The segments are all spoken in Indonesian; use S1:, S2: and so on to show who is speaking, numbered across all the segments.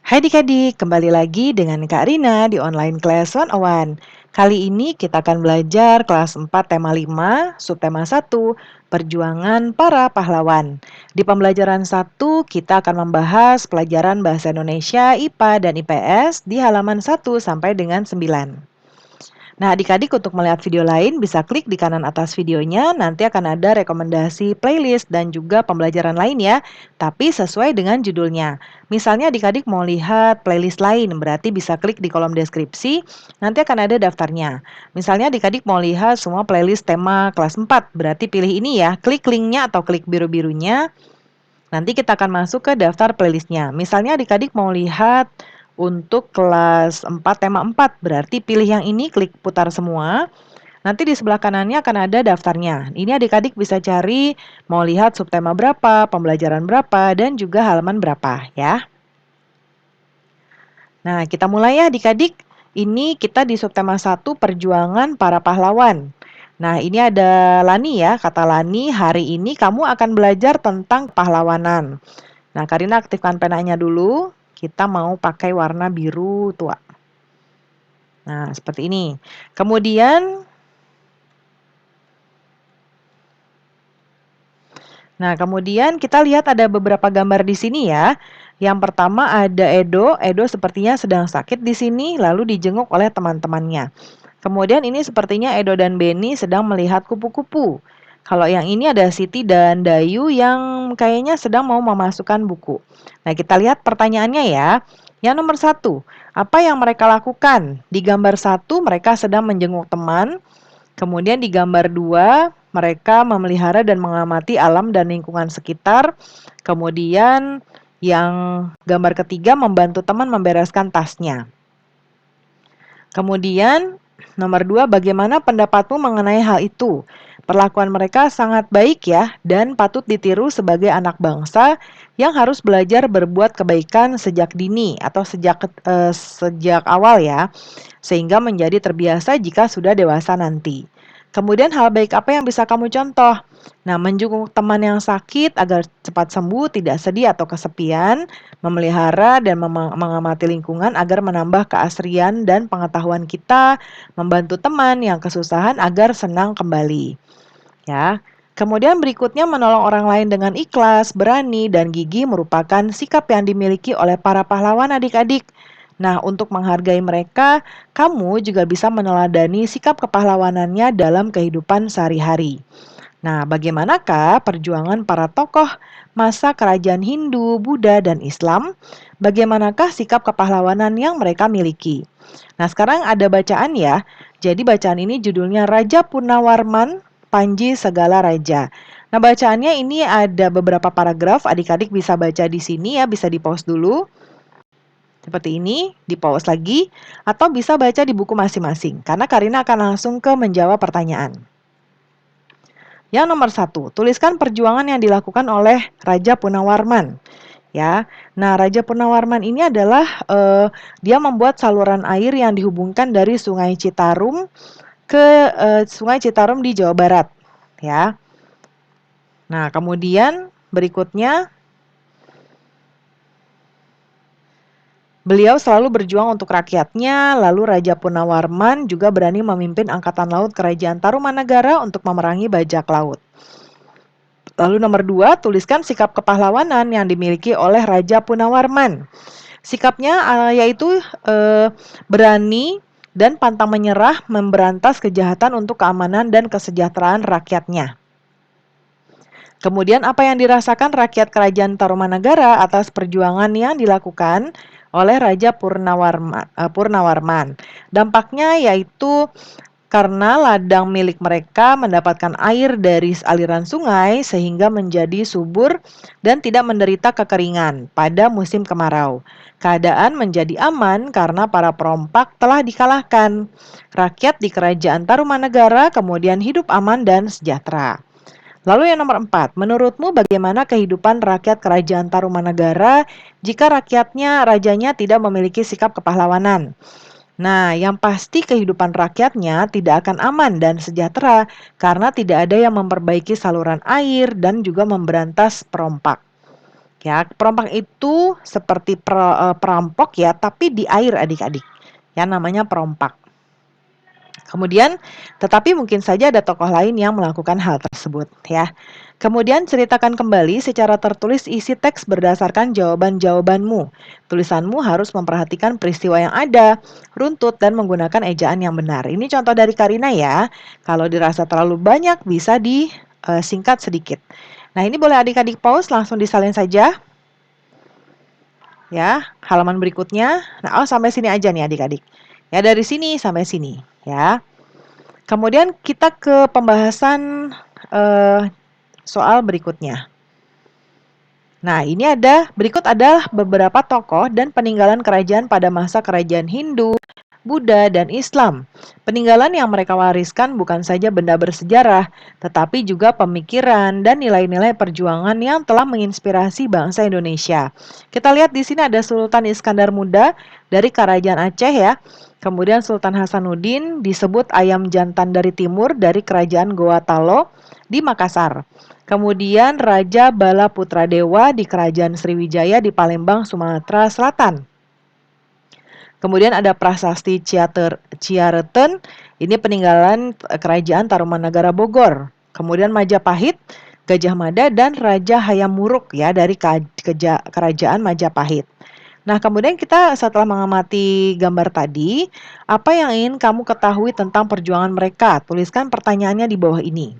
S1: Hai adik-adik, kembali lagi dengan Kak Rina di online class 101. Kali ini kita akan belajar kelas 4 tema 5, subtema 1, perjuangan para pahlawan. Di pembelajaran 1, kita akan membahas pelajaran bahasa Indonesia, IPA, dan IPS di halaman 1 sampai dengan 9. Nah, adik-adik untuk melihat video lain bisa klik di kanan atas videonya, nanti akan ada rekomendasi playlist dan juga pembelajaran lain ya, tapi sesuai dengan judulnya. Misalnya adik-adik mau lihat playlist lain, berarti bisa klik di kolom deskripsi, nanti akan ada daftarnya. Misalnya adik-adik mau lihat semua playlist tema kelas 4, berarti pilih ini ya, klik linknya atau klik biru-birunya, nanti kita akan masuk ke daftar playlistnya. Misalnya adik-adik mau lihat untuk kelas 4 tema 4, berarti pilih yang ini, klik putar semua. Nanti di sebelah kanannya akan ada daftarnya. Ini adik-adik bisa cari mau lihat subtema berapa, pembelajaran berapa, dan juga halaman berapa ya. Nah, kita mulai ya adik-adik. Ini kita di subtema 1 perjuangan para pahlawan. Nah, ini ada Lani ya. Kata Lani, hari ini kamu akan belajar tentang pahlawanan. Nah, Karina aktifkan penanya dulu. Kita mau pakai warna biru tua. Nah, seperti ini. Kemudian kita lihat ada beberapa gambar di sini ya. Yang pertama ada Edo. Edo sepertinya sedang sakit di sini lalu dijenguk oleh teman-temannya. Kemudian ini sepertinya Edo dan Beni sedang melihat kupu-kupu. Kalau yang ini ada Siti dan Dayu yang kayaknya sedang mau memasukkan buku. Nah, kita lihat pertanyaannya ya. Yang nomor 1, apa yang mereka lakukan? Di gambar 1 mereka sedang menjenguk teman. Kemudian di gambar 2, mereka memelihara dan mengamati alam dan lingkungan sekitar. Kemudian yang gambar ketiga membantu teman membereskan tasnya. Kemudian nomor 2, bagaimana pendapatmu mengenai hal itu? Perlakuan mereka sangat baik ya dan patut ditiru sebagai anak bangsa yang harus belajar berbuat kebaikan sejak dini atau sejak awal ya, sehingga menjadi terbiasa jika sudah dewasa nanti. Kemudian hal baik apa yang bisa kamu contoh? Nah, menjenguk teman yang sakit agar cepat sembuh, tidak sedih atau kesepian, memelihara dan mengamati lingkungan agar menambah keasrian dan pengetahuan kita, membantu teman yang kesusahan agar senang kembali. Ya. Kemudian berikutnya menolong orang lain dengan ikhlas, berani, dan gigih merupakan sikap yang dimiliki oleh para pahlawan adik-adik. Nah, untuk menghargai mereka, kamu juga bisa meneladani sikap kepahlawanannya dalam kehidupan sehari-hari. Nah, bagaimanakah perjuangan para tokoh masa kerajaan Hindu, Buddha, dan Islam? Bagaimanakah sikap kepahlawanan yang mereka miliki? Nah, sekarang ada bacaan ya. Jadi bacaan ini judulnya Raja Purnawarman, Panji Segala Raja. Nah, bacaannya ini ada beberapa paragraf, adik-adik bisa baca di sini ya, bisa di-pause dulu. Seperti ini, di-pause lagi, atau bisa baca di buku masing-masing, karena Karina akan langsung ke menjawab pertanyaan. Yang nomor 1, tuliskan perjuangan yang dilakukan oleh Raja Purnawarman. Ya, nah Raja Purnawarman ini adalah dia membuat saluran air yang dihubungkan dari Sungai Citarum ke Sungai Citarum di Jawa Barat. Ya, nah kemudian berikutnya beliau selalu berjuang untuk rakyatnya, lalu Raja Purnawarman juga berani memimpin Angkatan Laut Kerajaan Tarumanagara untuk memerangi bajak laut. Lalu nomor 2, tuliskan sikap kepahlawanan yang dimiliki oleh Raja Purnawarman. Sikapnya yaitu berani dan pantang menyerah memberantas kejahatan untuk keamanan dan kesejahteraan rakyatnya. Kemudian apa yang dirasakan rakyat Kerajaan Tarumanagara atas perjuangan yang dilakukan oleh Raja Purnawarman. Dampaknya yaitu karena ladang milik mereka mendapatkan air dari aliran sungai sehingga menjadi subur dan tidak menderita kekeringan pada musim kemarau. Keadaan menjadi aman karena para perompak telah dikalahkan. Rakyat di Kerajaan Tarumanagara kemudian hidup aman dan sejahtera. Lalu yang nomor 4, menurutmu bagaimana kehidupan rakyat Kerajaan Tarumanagara jika rajanya tidak memiliki sikap kepahlawanan? Nah, yang pasti kehidupan rakyatnya tidak akan aman dan sejahtera karena tidak ada yang memperbaiki saluran air dan juga memberantas perompak. Ya, perompak itu seperti perampok ya, tapi di air adik-adik. Ya, namanya perompak. Kemudian, tetapi mungkin saja ada tokoh lain yang melakukan hal tersebut ya. Kemudian ceritakan kembali secara tertulis isi teks berdasarkan jawaban-jawabanmu. Tulisanmu harus memperhatikan peristiwa yang ada, runtut, dan menggunakan ejaan yang benar. Ini contoh dari Karina ya. Kalau dirasa terlalu banyak, bisa disingkat sedikit. Nah, ini boleh adik-adik pause, langsung disalin saja. Ya, halaman berikutnya. Nah, sampai sini aja nih adik-adik. Ya, dari sini sampai sini ya. Kemudian kita ke pembahasan soal berikutnya. Nah, berikut adalah beberapa tokoh dan peninggalan kerajaan pada masa kerajaan Hindu, Buddha, dan Islam. Peninggalan yang mereka wariskan bukan saja benda bersejarah, tetapi juga pemikiran dan nilai-nilai perjuangan yang telah menginspirasi bangsa Indonesia. Kita lihat di sini ada Sultan Iskandar Muda dari Kerajaan Aceh ya. Kemudian Sultan Hasanuddin disebut ayam jantan dari timur dari Kerajaan Goa Talo di Makassar. Kemudian Raja Bala Putradewa di Kerajaan Sriwijaya di Palembang, Sumatera Selatan. Kemudian ada Prasasti Ciareten, ini peninggalan Kerajaan Tarumanagara Bogor. Kemudian Majapahit, Gajah Mada, dan Raja Hayam Wuruk ya dari Kerajaan Majapahit. Nah, kemudian kita setelah mengamati gambar tadi, apa yang ingin kamu ketahui tentang perjuangan mereka? Tuliskan pertanyaannya di bawah ini.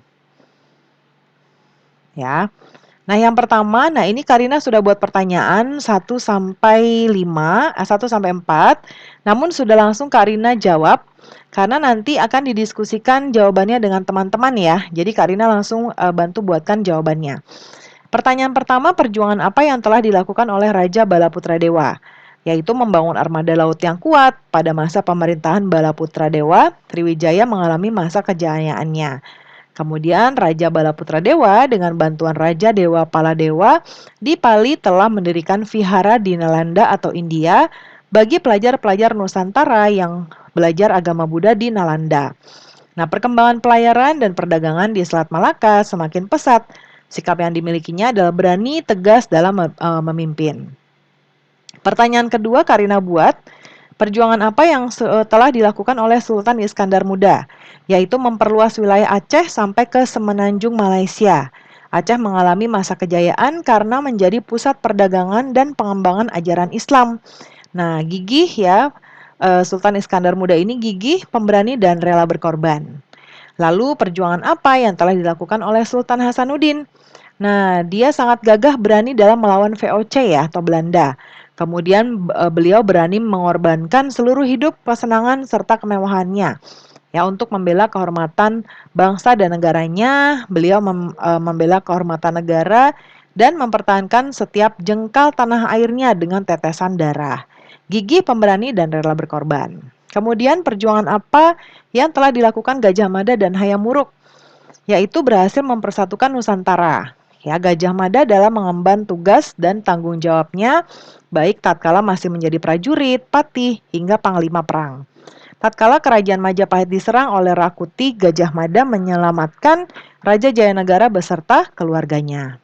S1: Ya. Nah, yang pertama, ini Karina sudah buat pertanyaan 1 sampai 5, 1 sampai 4. Namun sudah langsung Karina jawab karena nanti akan didiskusikan jawabannya dengan teman-teman ya. Jadi Karina langsung bantu buatkan jawabannya. Pertanyaan pertama, perjuangan apa yang telah dilakukan oleh Raja Bala Putradewa? Yaitu membangun armada laut yang kuat. Pada masa pemerintahan Bala Putradewa, Sriwijaya mengalami masa kejayaannya. Kemudian Raja Bala Putradewa dengan bantuan Raja Dewa Paladewa di Pali telah mendirikan vihara di Nalanda atau India bagi pelajar-pelajar Nusantara yang belajar agama Buddha di Nalanda. Nah, perkembangan pelayaran dan perdagangan di Selat Malaka semakin pesat. Sikap yang dimilikinya adalah berani, tegas dalam memimpin. Pertanyaan kedua Karina buat, perjuangan apa yang telah dilakukan oleh Sultan Iskandar Muda, yaitu memperluas wilayah Aceh sampai ke semenanjung Malaysia. Aceh mengalami masa kejayaan karena menjadi pusat perdagangan dan pengembangan ajaran Islam. Nah, gigih ya, Sultan Iskandar Muda ini gigih, pemberani, dan rela berkorban. Lalu perjuangan apa yang telah dilakukan oleh Sultan Hasanuddin? Nah, dia sangat gagah berani dalam melawan VOC ya atau Belanda. Kemudian beliau berani mengorbankan seluruh hidup, kesenangan, serta kemewahannya. Ya, untuk membela kehormatan bangsa dan negaranya, beliau membela kehormatan negara dan mempertahankan setiap jengkal tanah airnya dengan tetesan darah. Gigih, pemberani, dan rela berkorban. Kemudian perjuangan apa yang telah dilakukan Gajah Mada dan Hayam Wuruk? Yaitu berhasil mempersatukan Nusantara. Ya, Gajah Mada dalam mengemban tugas dan tanggung jawabnya baik tatkala masih menjadi prajurit, patih, hingga panglima perang. Tatkala kerajaan Majapahit diserang oleh Rakuti, Gajah Mada menyelamatkan Raja Jayanagara beserta keluarganya.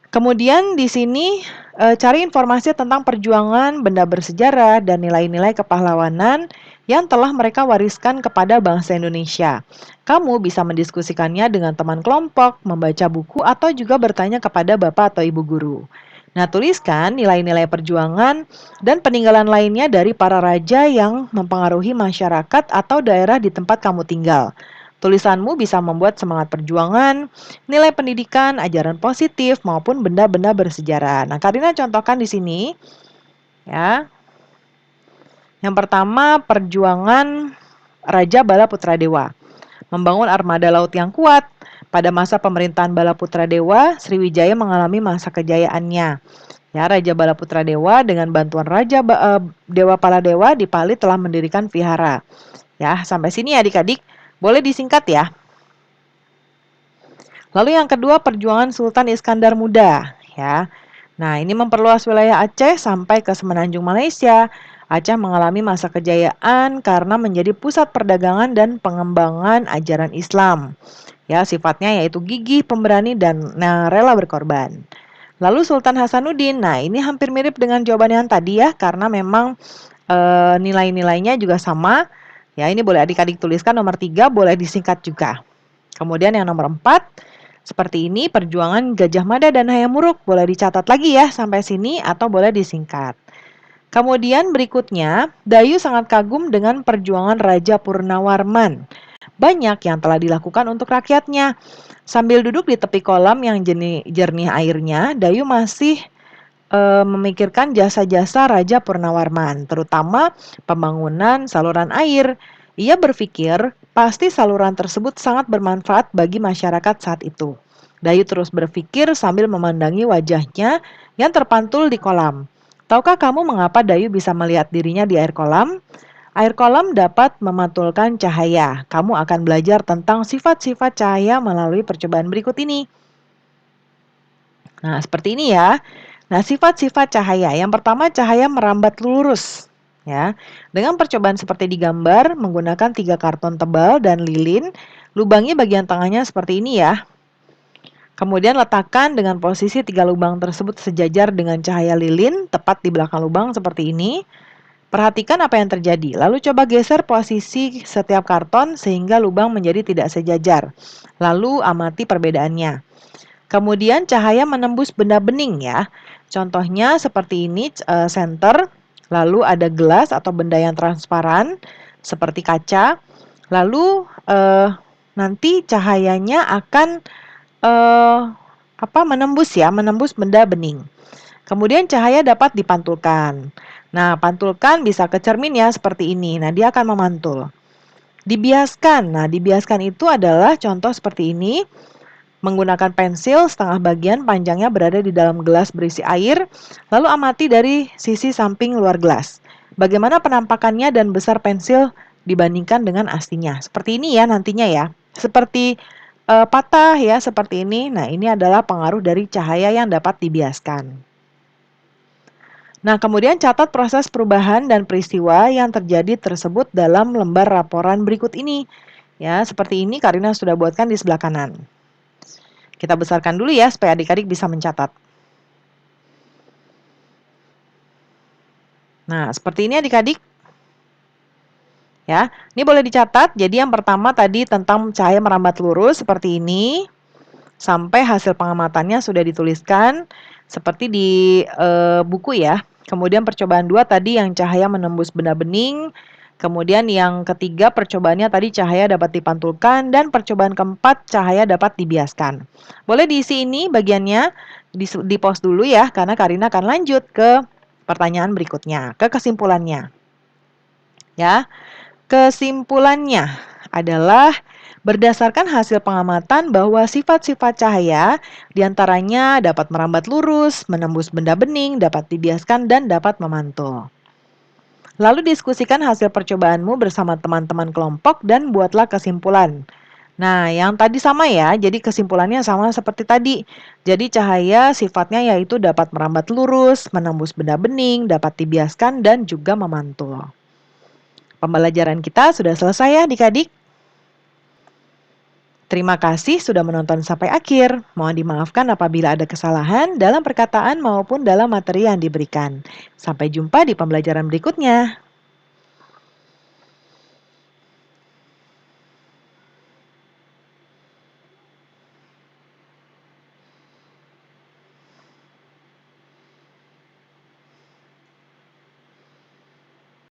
S1: Kemudian di sini cari informasi tentang perjuangan benda bersejarah dan nilai-nilai kepahlawanan yang telah mereka wariskan kepada bangsa Indonesia. Kamu bisa mendiskusikannya dengan teman kelompok, membaca buku, atau juga bertanya kepada bapak atau ibu guru. Nah, tuliskan nilai-nilai perjuangan dan peninggalan lainnya dari para raja yang mempengaruhi masyarakat atau daerah di tempat kamu tinggal. Tulisanmu bisa membuat semangat perjuangan, nilai pendidikan, ajaran positif, maupun benda-benda bersejarah. Nah, Karina contohkan di sini, ya. Yang pertama, perjuangan Raja Bala Putradewa. Membangun armada laut yang kuat. Pada masa pemerintahan Bala Putradewa, Sriwijaya mengalami masa kejayaannya. Ya, Raja Bala Putradewa dengan bantuan Raja Dewa Paladewa di Pali telah mendirikan vihara. Ya, sampai sini adik-adik. Boleh disingkat ya. Lalu yang kedua, perjuangan Sultan Iskandar Muda, ya. Nah, ini memperluas wilayah Aceh sampai ke semenanjung Malaysia. Aceh mengalami masa kejayaan karena menjadi pusat perdagangan dan pengembangan ajaran Islam. Ya, sifatnya yaitu gigih, pemberani, dan rela berkorban. Lalu Sultan Hasanuddin, nah ini hampir mirip dengan jawaban yang tadi ya, karena memang nilai-nilainya juga sama. Ya, ini boleh adik-adik tuliskan nomor 3, boleh disingkat juga. Kemudian yang nomor 4, seperti ini perjuangan Gajah Mada dan Hayam Wuruk. Boleh dicatat lagi ya sampai sini atau boleh disingkat. Kemudian berikutnya, Dayu sangat kagum dengan perjuangan Raja Purnawarman. Banyak yang telah dilakukan untuk rakyatnya. Sambil duduk di tepi kolam yang jernih airnya, Dayu masih memikirkan jasa-jasa Raja Purnawarman, terutama pembangunan saluran air. Ia berpikir pasti saluran tersebut sangat bermanfaat bagi masyarakat saat itu. Dayu terus berpikir sambil memandangi wajahnya yang terpantul di kolam. Tahukah kamu mengapa Dayu bisa melihat dirinya di air kolam? Air kolam dapat memantulkan cahaya. Kamu akan belajar tentang sifat-sifat cahaya melalui percobaan berikut ini. Nah, seperti ini ya. Nah, sifat-sifat cahaya. Yang pertama, cahaya merambat lurus. Ya, dengan percobaan seperti di gambar, menggunakan 3 karton tebal dan lilin, lubangi bagian tengahnya seperti ini ya. Kemudian letakkan dengan posisi 3 lubang tersebut sejajar dengan cahaya lilin, tepat di belakang lubang seperti ini. Perhatikan apa yang terjadi, lalu coba geser posisi setiap karton sehingga lubang menjadi tidak sejajar. Lalu amati perbedaannya. Kemudian cahaya menembus benda bening ya. Contohnya seperti ini, senter, lalu ada gelas atau benda yang transparan seperti kaca. Lalu nanti cahayanya akan menembus ya, menembus benda bening. Kemudian cahaya dapat dipantulkan. Nah, pantulkan bisa ke cermin ya seperti ini. Nah, dia akan memantul. Dibiaskan. Nah, dibiaskan itu adalah contoh seperti ini. Menggunakan pensil, setengah bagian panjangnya berada di dalam gelas berisi air, lalu amati dari sisi samping luar gelas. Bagaimana penampakannya dan besar pensil dibandingkan dengan aslinya. Seperti ini ya nantinya ya. Seperti patah ya, seperti ini. Nah, ini adalah pengaruh dari cahaya yang dapat dibiaskan. Nah, kemudian catat proses perubahan dan peristiwa yang terjadi tersebut dalam lembar laporan berikut ini. Ya, seperti ini Karina sudah buatkan di sebelah kanan. Kita besarkan dulu ya supaya adik-adik bisa mencatat. Nah, seperti ini adik-adik. Ya, ini boleh dicatat. Jadi yang pertama tadi tentang cahaya merambat lurus seperti ini. Sampai hasil pengamatannya sudah dituliskan seperti di buku ya. Kemudian percobaan 2 tadi yang cahaya menembus benda bening. Kemudian yang ketiga percobaannya tadi cahaya dapat dipantulkan dan percobaan keempat cahaya dapat dibiaskan. Boleh diisi ini bagiannya, di pause dulu ya karena Karina akan lanjut ke pertanyaan berikutnya, ke kesimpulannya. Ya. Kesimpulannya adalah berdasarkan hasil pengamatan bahwa sifat-sifat cahaya diantaranya dapat merambat lurus, menembus benda bening, dapat dibiaskan, dan dapat memantul. Lalu diskusikan hasil percobaanmu bersama teman-teman kelompok dan buatlah kesimpulan. Nah, yang tadi sama ya, jadi kesimpulannya sama seperti tadi. Jadi cahaya sifatnya yaitu dapat merambat lurus, menembus benda bening, dapat dibiaskan, dan juga memantul. Pembelajaran kita sudah selesai ya adik-adik. Terima kasih sudah menonton sampai akhir. Mohon dimaafkan apabila ada kesalahan dalam perkataan maupun dalam materi yang diberikan. Sampai jumpa di pembelajaran berikutnya.